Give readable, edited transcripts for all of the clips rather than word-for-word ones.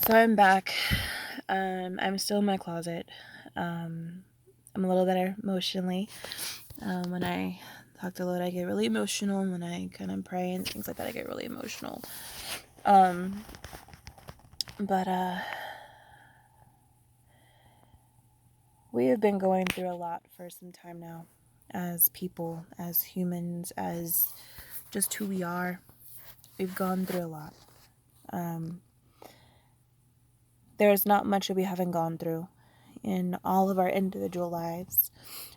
So I'm back. I'm still in my closet. I'm a little better emotionally. When I talk to the Lord, I get really emotional. When I kind of pray and things like that, I get really emotional. But we have been going through a lot for some time now, as people, as humans, as just who we are. We've gone through a lot. There's not much that we haven't gone through in all of our individual lives.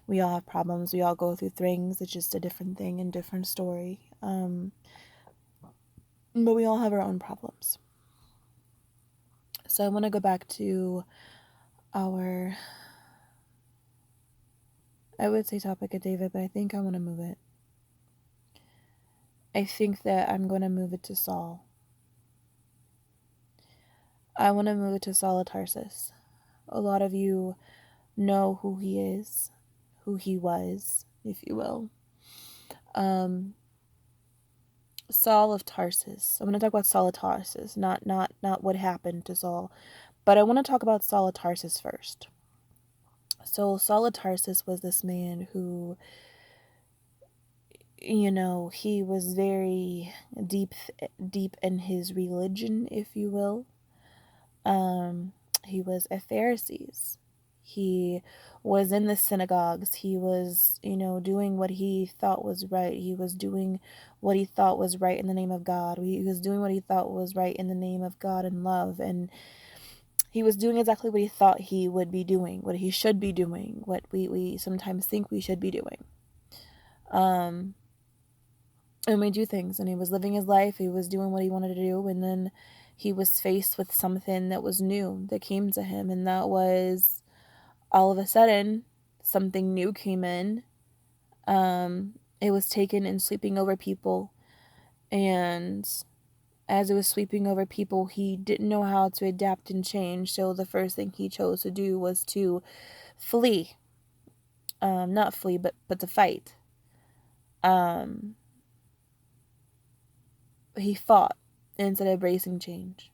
We all have problems. We all go through things. It's just a different thing and different story. But we all have our own problems. So I want to go back to our, I would say topic of David, but I think I want to move it. I think that I'm going to move it to Saul. I want to move it to Saul of Tarsus. A lot of you know who he is, who he was, if you will. Saul of Tarsus. I'm going to talk about Saul of Tarsus, not what happened to Saul, but I want to talk about Saul of Tarsus first. So Saul of Tarsus was this man who, he was very deep in his religion, if you will. He was a Pharisee. He was in the synagogues. He was, doing what he thought was right. He was doing what he thought was right in the name of God. He was doing what he thought was right in the name of God and love. And he was doing exactly what he thought he would be doing, what he should be doing, what we sometimes think we should be doing. And we do things, and he was living his life. He was doing what he wanted to do. And then he was faced with something that was new that came to him. And that was, all of a sudden, something new came in. It was taken and sweeping over people. And as it was sweeping over people, he didn't know how to adapt and change. So the first thing he chose to do was to flee. Not flee, but to fight. He fought instead of embracing change.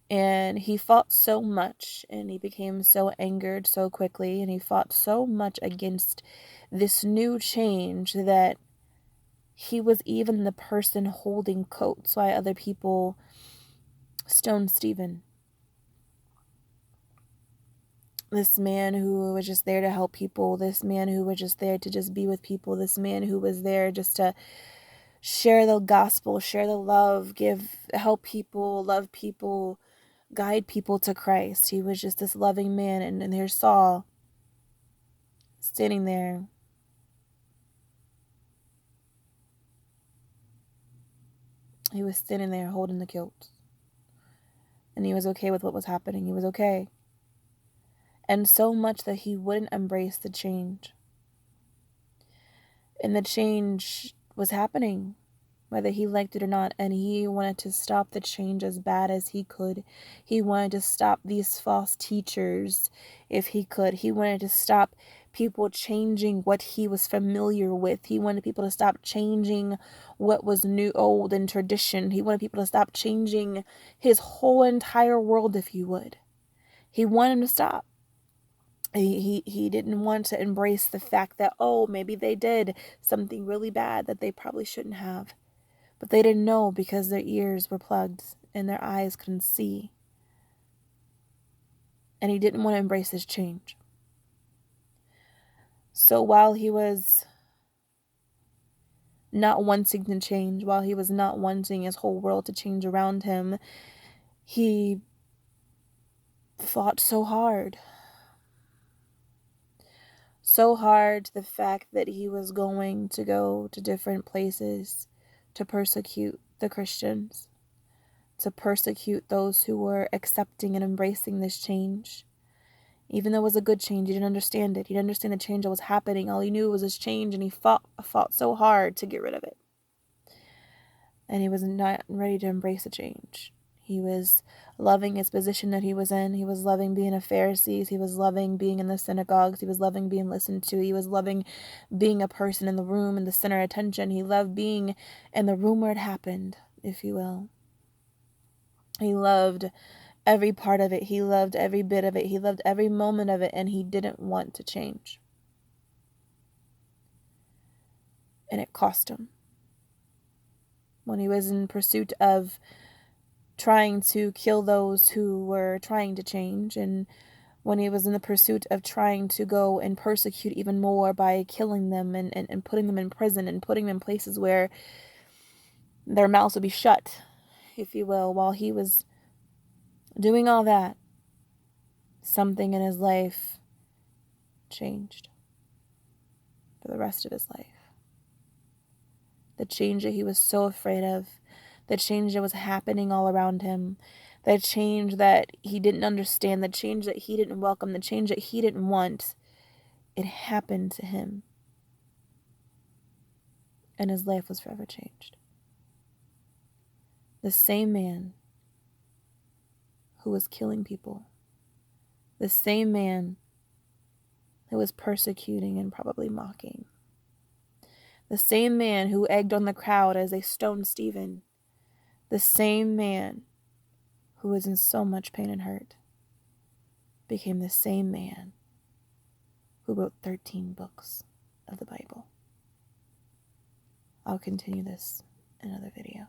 And he fought so much, and he became so angered so quickly, and he fought so much against this new change that he was even the person holding coats while other people stoned Stephen. This man who was just there to help people, this man who was just there to just be with people, this man who was there just to share the gospel, share the love, help people, love people, guide people to Christ. He was just this loving man. And there's Saul standing there. He was standing there holding the kilt. And he was okay with what was happening. He was okay. And so much that he wouldn't embrace the change. And the change was happening, whether he liked it or not. And he wanted to stop the change as bad as he could. He wanted to stop these false teachers if he could. He wanted to stop people changing what he was familiar with. He wanted people to stop changing what was new, old, and tradition. He wanted people to stop changing his whole entire world, if you would. He wanted to stop. He didn't want to embrace the fact that, maybe they did something really bad that they probably shouldn't have. But they didn't know because their ears were plugged and their eyes couldn't see. And he didn't want to embrace this change. So while he was not wanting to change, while he was not wanting his whole world to change around him, he fought so hard. So hard, the fact that he was going to go to different places to persecute the Christians, to persecute those who were accepting and embracing this change. Even though it was a good change, he didn't understand it. He didn't understand the change that was happening. All he knew was this change, and he fought so hard to get rid of it. And he was not ready to embrace the change. He was loving his position that he was in. He was loving being a Pharisee. He was loving being in the synagogues. He was loving being listened to. He was loving being a person in the room, in the center of attention. He loved being in the room where it happened, if you will. He loved every part of it. He loved every bit of it. He loved every moment of it, and he didn't want to change. And it cost him. When he was in pursuit of trying to kill those who were trying to change, and when he was in the pursuit of trying to go and persecute even more by killing them and putting them in prison and putting them in places where their mouths would be shut, if you will, while he was doing all that, something in his life changed for the rest of his life. The change that he was so afraid of, the change that was happening all around him, the change that he didn't understand, the change that he didn't welcome, the change that he didn't want, it happened to him. And his life was forever changed. The same man who was killing people, the same man who was persecuting and probably mocking, the same man who egged on the crowd as they stoned Stephen, the same man who was in so much pain and hurt, became the same man who wrote 13 books of the Bible. I'll continue this in another video.